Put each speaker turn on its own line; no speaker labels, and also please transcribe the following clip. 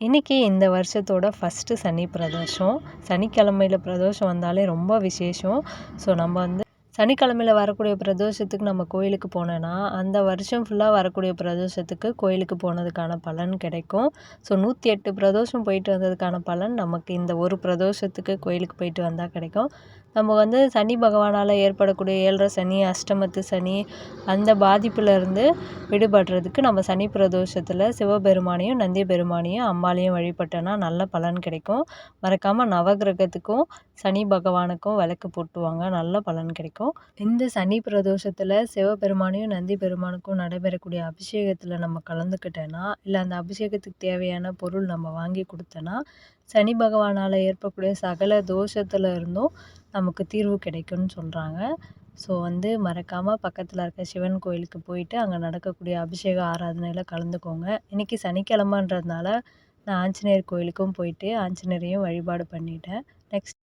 இன்றைக்கி இந்த வருஷத்தோட ஃபஸ்ட்டு சனி பிரதோஷம். சனிக்கிழமையில பிரதோஷம் வந்தாலே ரொம்ப விசேஷம். ஸோ நம்ம வந்து சனிக்கிழமையில வரக்கூடிய பிரதோஷத்துக்கு நம்ம கோயிலுக்கு போனோன்னா, அந்த வருஷம் ஃபுல்லாக வரக்கூடிய பிரதோஷத்துக்கு கோயிலுக்கு போனதுக்கான பலன் கிடைக்கும். ஸோ 108 பிரதோஷம் போயிட்டு வந்ததுக்கான பலன் நமக்கு இந்த ஒரு பிரதோஷத்துக்கு கோயிலுக்கு போயிட்டு வந்தால் கிடைக்கும். நம்ம வந்து சனி பகவானால் ஏற்படக்கூடிய 7:30 சனி, அஷ்டமத்து சனி அந்த பாதிப்புலேருந்து விடுபடுறதுக்கு நம்ம சனி பிரதோஷத்தில் சிவபெருமானையும், நந்தி பெருமானையும், அம்பாளையும் வழிபட்டோன்னா நல்ல பலன் கிடைக்கும். மறக்காமல் நவகிரகத்துக்கும் சனி பகவானுக்கும் விளக்கு போட்டுவாங்க, நல்ல பலன் கிடைக்கும். இந்த சனி பிரதோஷத்தில் சிவபெருமானையும் நந்தி பெருமானுக்கும் நடைபெறக்கூடிய அபிஷேகத்தில் நம்ம கலந்துக்கிட்டோன்னா, இல்லை அந்த அபிஷேகத்துக்கு தேவையான பொருள் நம்ம வாங்கி கொடுத்தோன்னா, சனி பகவானால் ஏற்படக்கூடிய சகல தோஷத்தில் இருந்தும் நமக்கு தீர்வு கிடைக்கும்னு சொல்கிறாங்க. ஸோ வந்து மறக்காமல் பக்கத்தில் இருக்க சிவன் கோயிலுக்கு போயிட்டு அங்கே நடக்கக்கூடிய அபிஷேக ஆராதனையில் கலந்துக்கோங்க. இன்றைக்கி சனிக்கிழமைன்றதுனால நான் ஆஞ்சநேயர் கோயிலுக்கும் போயிட்டு ஆஞ்சநேயரையும் வழிபாடு பண்ணிட்டேன். நெக்ஸ்ட்